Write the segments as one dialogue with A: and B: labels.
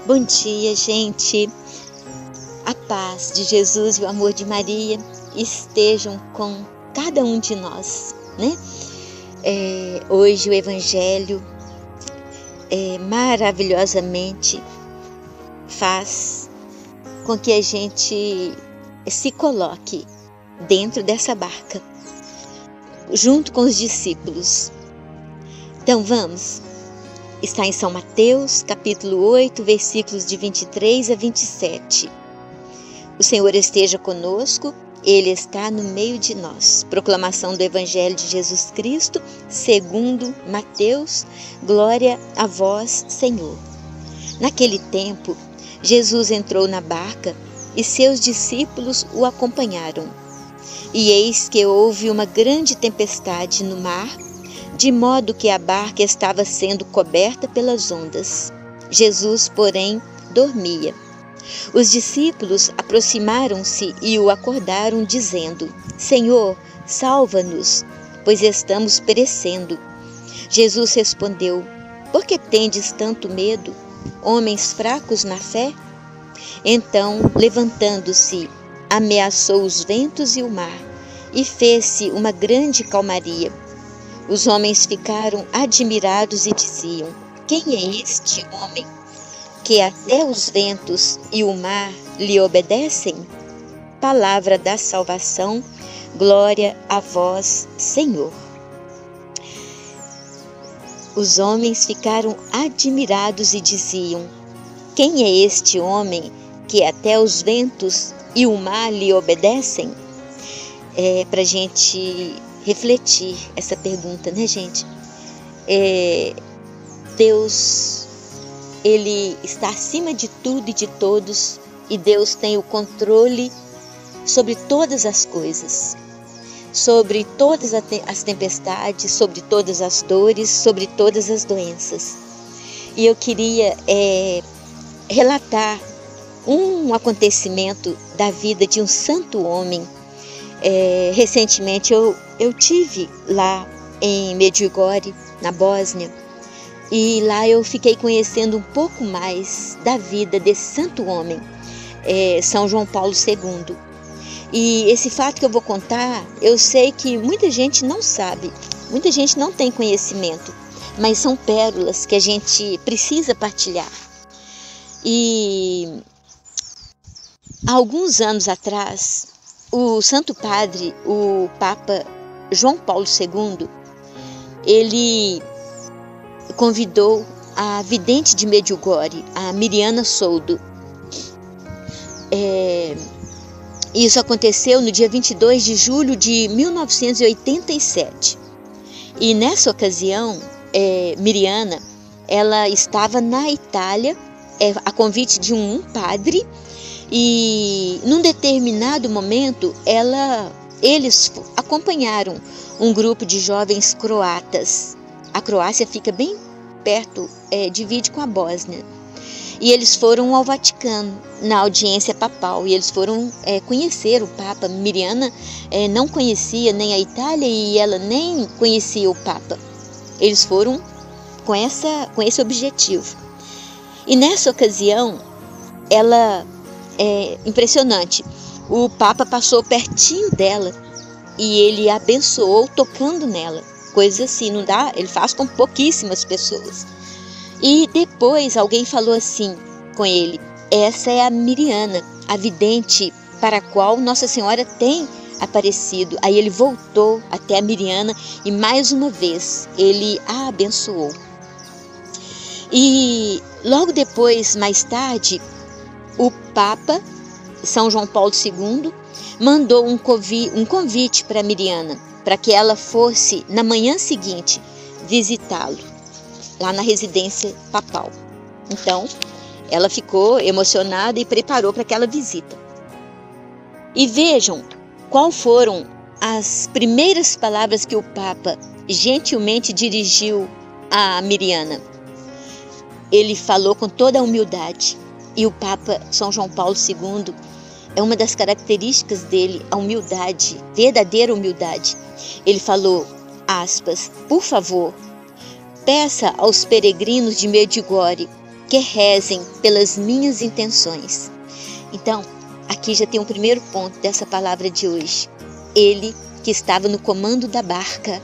A: Bom dia, gente. A paz de Jesus e o amor de Maria estejam com cada um de nós, né? Hoje o Evangelho maravilhosamente faz com que a gente se coloque dentro dessa barca, junto com os discípulos. Então vamos. Está em São Mateus, capítulo 8, versículos de 23 a 27. O Senhor esteja conosco, Ele está no meio de nós. Proclamação do Evangelho de Jesus Cristo, segundo Mateus. Glória a vós, Senhor. Naquele tempo, Jesus entrou na barca e seus discípulos o acompanharam. E eis que houve uma grande tempestade no mar, de modo que a barca estava sendo coberta pelas ondas. Jesus, porém, dormia. Os discípulos aproximaram-se e o acordaram, dizendo: Senhor, salva-nos, pois estamos perecendo. Jesus respondeu: Por que tendes tanto medo, homens fracos na fé? Então, levantando-se, ameaçou os ventos e o mar, e fez-se uma grande calmaria. Os homens ficaram admirados e diziam: Quem é este homem, que até os ventos e o mar lhe obedecem? Palavra da salvação, glória a vós, Senhor. Os homens ficaram admirados e diziam: Quem é este homem, que até os ventos e o mar lhe obedecem? Para a gente refletir essa pergunta, né, gente? Deus, Ele está acima de tudo e de todos, e Deus tem o controle sobre todas as coisas, sobre todas as tempestades, sobre todas as dores, sobre todas as doenças. E eu queria relatar um acontecimento da vida de um santo homem. Recentemente eu tive lá em Medjugorje, na Bósnia, e lá eu fiquei conhecendo um pouco mais da vida desse santo homem, São João Paulo II. E esse fato que eu vou contar, eu sei que muita gente não sabe, muita gente não tem conhecimento, mas são pérolas que a gente precisa partilhar. E há alguns anos atrás, o Santo Padre, o Papa João Paulo II, ele convidou a vidente de Medjugorje, a Mirjana Soldo. Isso aconteceu no dia 22 de julho de 1987. E nessa ocasião, Mirjana, ela estava na Itália, a convite de um padre. E num determinado momento, eles acompanharam um grupo de jovens croatas. A Croácia fica bem perto, divide com a Bósnia. E eles foram ao Vaticano, na audiência papal, e eles foram conhecer o Papa. Mirjana não conhecia nem a Itália e ela nem conhecia o Papa. Eles foram com esse objetivo. E nessa ocasião, impressionante. O Papa passou pertinho dela e ele a abençoou tocando nela. Coisa assim, não dá? Ele faz com pouquíssimas pessoas. E depois alguém falou assim com ele: essa é a Mirjana, a vidente para a qual Nossa Senhora tem aparecido. Aí ele voltou até a Mirjana e mais uma vez ele a abençoou. E logo depois, mais tarde, o Papa São João Paulo II mandou um convite para Mirjana, para que ela fosse na manhã seguinte visitá-lo, lá na residência papal. Então, ela ficou emocionada e preparou para aquela visita. E vejam qual foram as primeiras palavras que o Papa gentilmente dirigiu a Mirjana. Ele falou com toda a humildade. E o Papa São João Paulo II, uma das características dele, a humildade, verdadeira humildade. Ele falou, aspas, por favor, peça aos peregrinos de Medjugorje que rezem pelas minhas intenções. Então, aqui já tem um primeiro ponto dessa palavra de hoje. Ele que estava no comando da barca.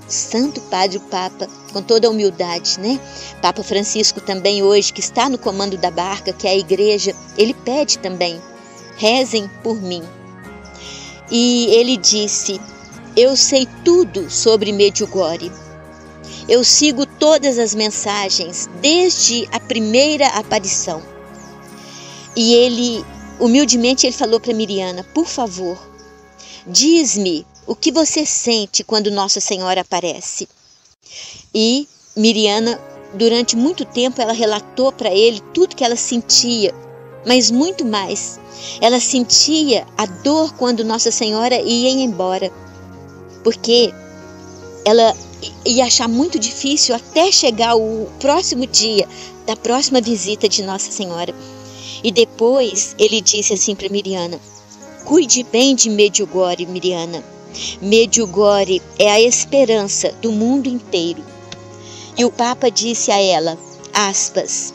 A: Santo Padre, o Papa, com toda a humildade, né? Papa Francisco também hoje, que está no comando da barca, que é a igreja, ele pede também, rezem por mim. E ele disse, eu sei tudo sobre Medjugorje. Eu sigo todas as mensagens, desde a primeira aparição. E ele, humildemente, ele falou para Miriana, por favor, diz-me o que você sente quando Nossa Senhora aparece. E Miriana, durante muito tempo, ela relatou para ele tudo que ela sentia, mas muito mais. Ela sentia a dor quando Nossa Senhora ia embora, porque ela ia achar muito difícil até chegar o próximo dia da próxima visita de Nossa Senhora. E depois ele disse assim para Miriana, cuide bem de Medjugorje, Miriana. Medjugorje é a esperança do mundo inteiro. E o Papa disse a ela, aspas,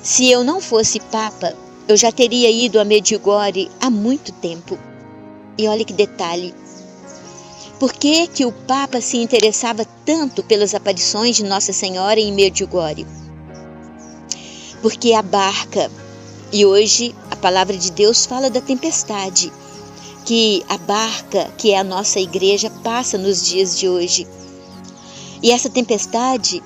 A: se eu não fosse Papa, eu já teria ido a Medjugorje há muito tempo. E olha que detalhe. Por que que o Papa se interessava tanto pelas aparições de Nossa Senhora em Medjugorje? Porque a barca, e hoje a palavra de Deus fala da tempestade, que a barca, que é a nossa igreja, passa nos dias de hoje. E essa tempestade,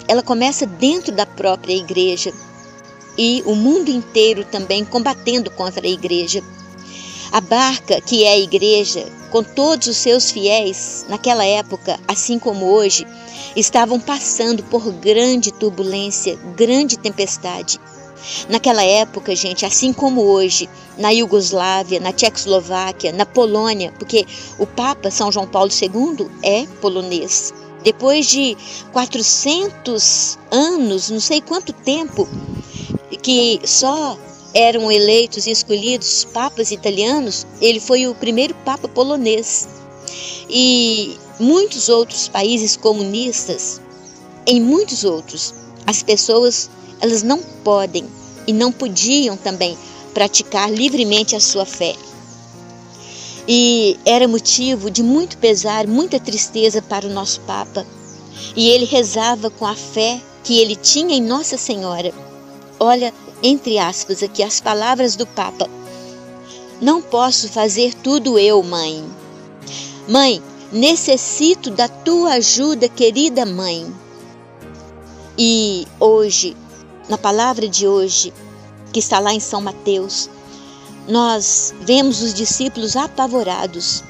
A: ela começa dentro da própria igreja, e o mundo inteiro também combatendo contra a igreja. A barca, que é a igreja, com todos os seus fiéis, naquela época, assim como hoje, estavam passando por grande turbulência, grande tempestade. Naquela época, gente, assim como hoje, na Iugoslávia, na Tchecoslováquia, na Polônia, porque o Papa São João Paulo II é polonês. Depois de 400 anos, não sei quanto tempo, que só eram eleitos e escolhidos papas italianos, ele foi o primeiro papa polonês. E muitos outros países comunistas, em muitos outros, as pessoas, elas não podem e não podiam também praticar livremente a sua fé. E era motivo de muito pesar, muita tristeza para o nosso Papa. E ele rezava com a fé que ele tinha em Nossa Senhora. Olha, entre aspas, aqui as palavras do Papa. Não posso fazer tudo eu, mãe. Mãe, necessito da tua ajuda, querida mãe. E hoje, na palavra de hoje, que está lá em São Mateus, nós vemos os discípulos apavorados.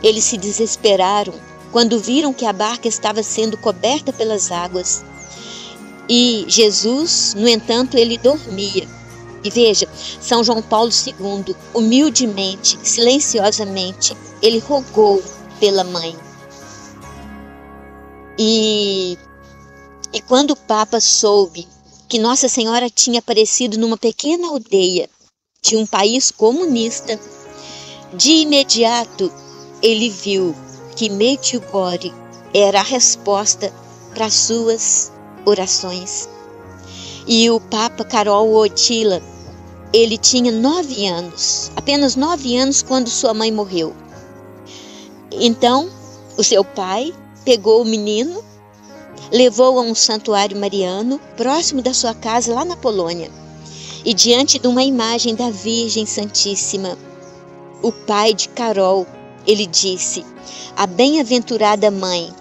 A: Eles se desesperaram quando viram que a barca estava sendo coberta pelas águas. E Jesus, no entanto, ele dormia. E veja, São João Paulo II, humildemente, silenciosamente, ele rogou pela mãe. E quando o Papa soube que Nossa Senhora tinha aparecido numa pequena aldeia de um país comunista, de imediato ele viu que Medjugorje era a resposta para as suas orações. E o Papa Karol Wojtyła, ele tinha 9 anos, apenas 9 anos quando sua mãe morreu. Então, o seu pai pegou o menino, levou-o a um santuário mariano próximo da sua casa lá na Polônia. E diante de uma imagem da Virgem Santíssima, o pai de Karol, ele disse: a bem-aventurada mãe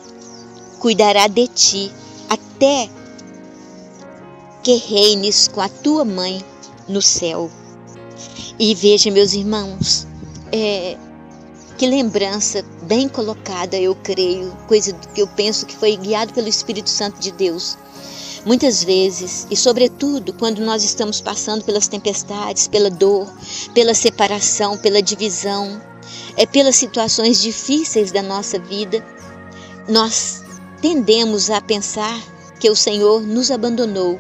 A: cuidará de ti até que reines com a tua mãe no céu. E veja, meus irmãos, que lembrança bem colocada, eu creio, coisa que eu penso que foi guiado pelo Espírito Santo de Deus. Muitas vezes, e sobretudo quando nós estamos passando pelas tempestades, pela dor, pela separação, pela divisão, pelas situações difíceis da nossa vida, nós tendemos a pensar que o Senhor nos abandonou.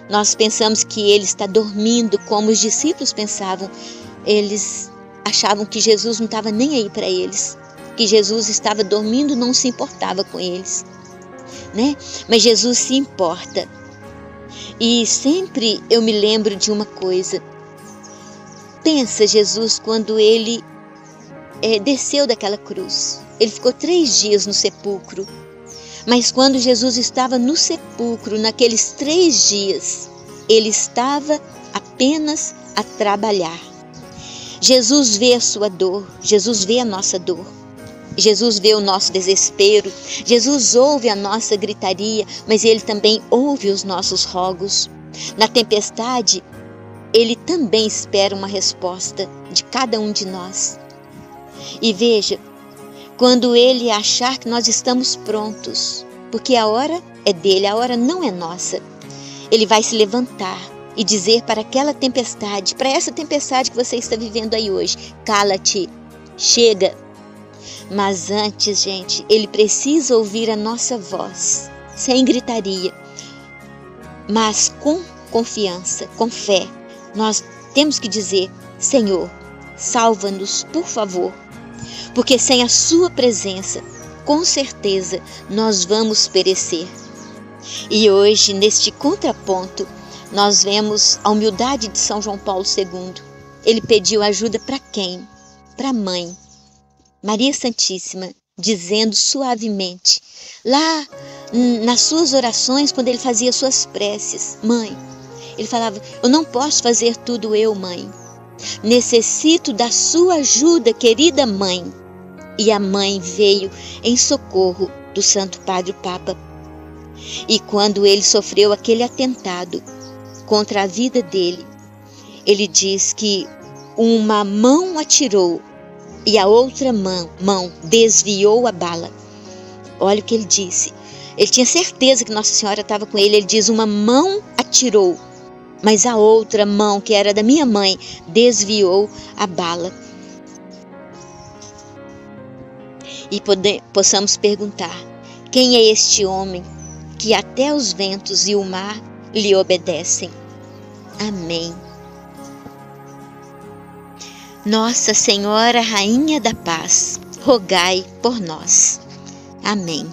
A: Nós pensamos que Ele está dormindo, como os discípulos pensavam. Eles achavam que Jesus não estava nem aí para eles, que Jesus estava dormindo, não se importava com eles. né? Mas Jesus se importa. E sempre eu me lembro de uma coisa. Pensa Jesus quando ele desceu daquela cruz. Ele ficou 3 dias no sepulcro. Mas quando Jesus estava no sepulcro, naqueles 3 dias, ele estava apenas a trabalhar. Jesus vê a sua dor, Jesus vê a nossa dor. Jesus vê o nosso desespero, Jesus ouve a nossa gritaria, mas Ele também ouve os nossos rogos. Na tempestade, Ele também espera uma resposta de cada um de nós. E veja, quando Ele achar que nós estamos prontos, porque a hora é dele, a hora não é nossa, Ele vai se levantar e dizer para aquela tempestade, para essa tempestade que você está vivendo aí hoje, cala-te, chega. Mas antes, gente, Ele precisa ouvir a nossa voz, sem gritaria, mas com confiança, com fé. Nós temos que dizer: Senhor, salva-nos, por favor, porque sem a sua presença, com certeza, nós vamos perecer. E hoje, neste contraponto, nós vemos a humildade de São João Paulo II. Ele pediu ajuda para quem? Para a mãe, Maria Santíssima, dizendo suavemente, lá nas suas orações, quando ele fazia suas preces, mãe, ele falava: eu não posso fazer tudo eu, mãe. Necessito da sua ajuda, querida mãe. E a mãe veio em socorro do Santo Padre Papa. E quando ele sofreu aquele atentado contra a vida dele, ele diz que uma mão atirou e a outra mão desviou a bala. Olha o que ele disse. Ele tinha certeza que Nossa Senhora estava com ele. Ele diz: uma mão atirou, mas a outra mão, que era da minha mãe, desviou a bala. E possamos perguntar: quem é este homem que até os ventos e o mar lhe obedecem? Amém. Nossa Senhora, Rainha da Paz, rogai por nós. Amém.